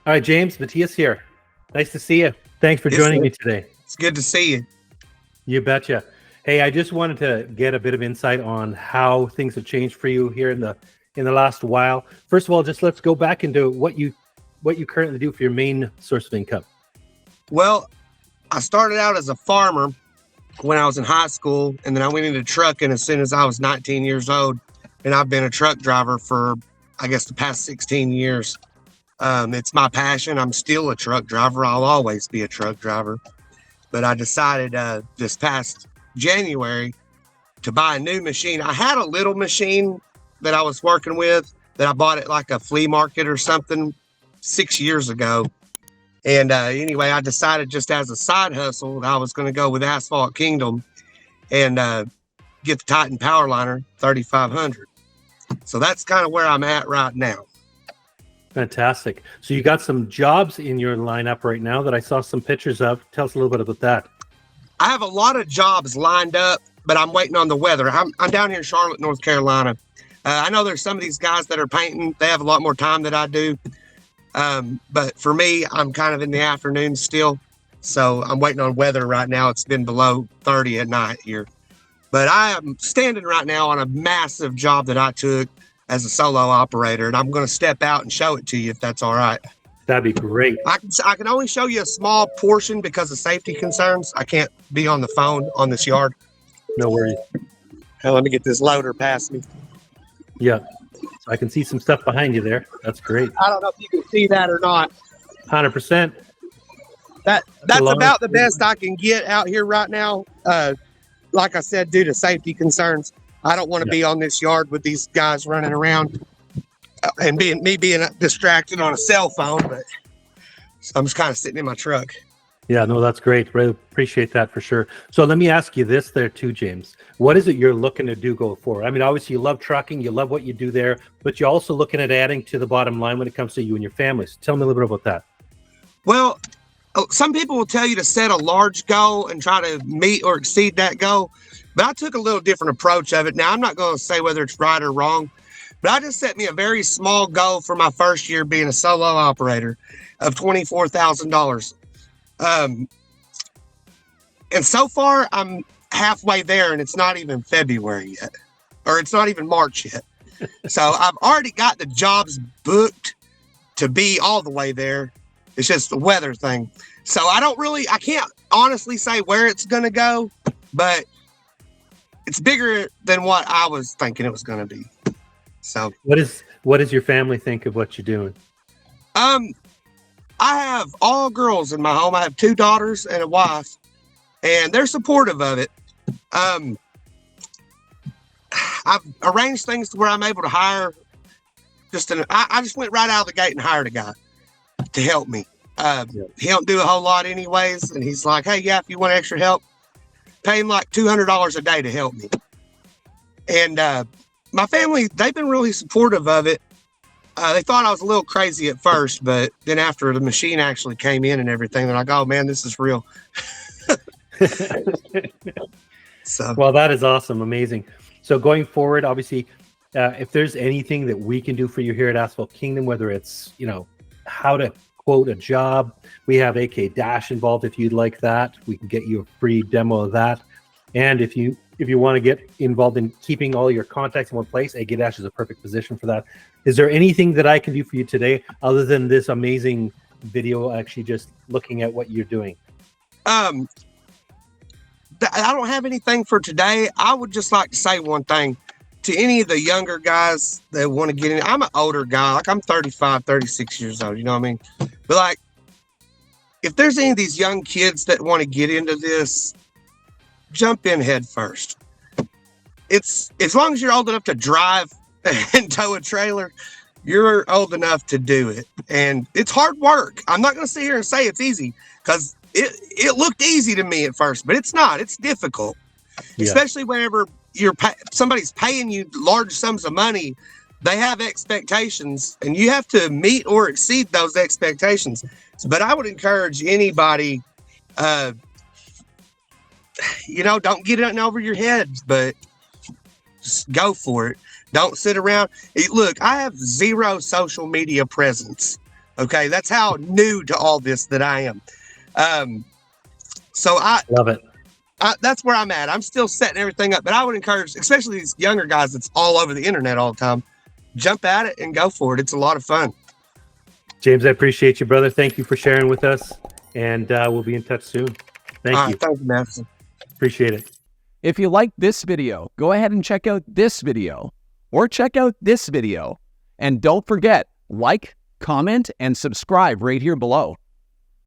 All right, James, Matthias here. Nice to see you. Thanks for Yes, joining sir. me today. It's good to see you. You betcha. Hey, I just wanted to get a bit of insight on how things have changed for you here in the last while. First of all, just let's go back into what you currently do for your main source of income. Well, I started out as a farmer when I was in high school, and then I went into trucking as soon as I was 19 years old. And I've been a truck driver for, I guess, the past 16 years. It's my passion. I'm still a truck driver. I'll always be a truck driver. But I decided this past January to buy a new machine. I had a little machine that I was working with that I bought at like a flea market or something 6 years ago. And anyway, I decided just as a side hustle that I was going to go with Asphalt Kingdom and get the Titan Powerliner 3500. So that's kind of where I'm at right now. Fantastic. So you got some jobs in your lineup right now that I saw some pictures of. Tell us a little bit about that. I have a lot of jobs lined up, but I'm waiting on the weather. I'm down here in Charlotte, North Carolina. I know there's some of these guys that are painting. They have a lot more time than I do. But for me, I'm kind of in the afternoon still. So I'm waiting on weather right now. It's been below 30 at night here. But I am standing right now on a massive job that I took as a solo operator, and I'm going to step out and show it to you if that's all right. That'd be great. I can only show you a small portion because of safety concerns. I can't be on the phone on this yard. No worries. Hey, let me get this loader past me. Yeah. I can see some stuff behind you there. That's great. I don't know if you can see that or not. 100%. That's about the best I can get out here right now. Like I said, due to safety concerns, I don't want to be on this yard with these guys running around and being distracted on a cell phone. But so I'm just kind of sitting in my truck. Yeah, no, that's great. Really appreciate that for sure. So let me ask you this there too, James. What is it you're looking to do go forward? I mean, obviously you love trucking, you love what you do there, but you're also looking at adding to the bottom line when it comes to you and your family. So tell me a little bit about that. Well, some people will tell you to set a large goal and try to meet or exceed that goal, but I took a little different approach of it. Now, I'm not going to say whether it's right or wrong, but I just set me a very small goal for my first year being a solo operator of $24,000. And so far, I'm halfway there, and it's not even February yet, or it's not even March yet. So I've already got the jobs booked to be all the way there. It's just the weather thing. So I can't honestly say where it's going to go, but it's bigger than what I was thinking it was going to be. So what does your family think of what you're doing? I have all girls in my home. I have 2 daughters and a wife, and they're supportive of it. I've arranged things to where I'm able to hire I just went right out of the gate and hired a guy to help me. He don't do a whole lot anyways. And he's like, hey, yeah, if you want extra help, pay him like $200 a day to help me. And my family, they've been really supportive of it. They thought I was a little crazy at first, but then after the machine actually came in and everything, they're like, oh man, this is real. So, well, that is awesome. Amazing. So going forward, obviously, if there's anything that we can do for you here at Asphalt Kingdom, whether it's, how to quote a job, we have AK Dash involved. If you'd like that, we can get you a free demo of that. And if you want to get involved in keeping all your contacts in one place, AK Dash is a perfect position for that. Is there anything that I can do for you today other than this amazing video, actually just looking at what you're doing? I don't have anything for today. I would just like to say one thing to any of the younger guys that want to get in. I'm an older guy. Like I'm 35, 36 years old. You know what I mean? But like, if there's any of these young kids that want to get into this, jump in head first. It's as long as you're old enough to drive and tow a trailer, you're old enough to do it. And it's hard work. I'm not going to sit here and say it's easy because it looked easy to me at first, but it's not. It's difficult, especially whenever somebody's paying you large sums of money. They have expectations, and you have to meet or exceed those expectations. But I would encourage anybody, don't get it over your head, but just go for it. Don't sit around. Look, I have zero social media presence. Okay, that's how new to all this that I am. So Love it. that's where I'm at. I'm still setting everything up, but I would encourage, especially these younger guys that's all over the internet all the time, jump at it and go for it. It's a lot of fun. James, I appreciate you, brother. Thank you for sharing with us, and we'll be in touch soon. Thank you. Thank you, Madison. Appreciate it. If you liked this video, go ahead and check out this video, or check out this video. And don't forget, like, comment, and subscribe right here below.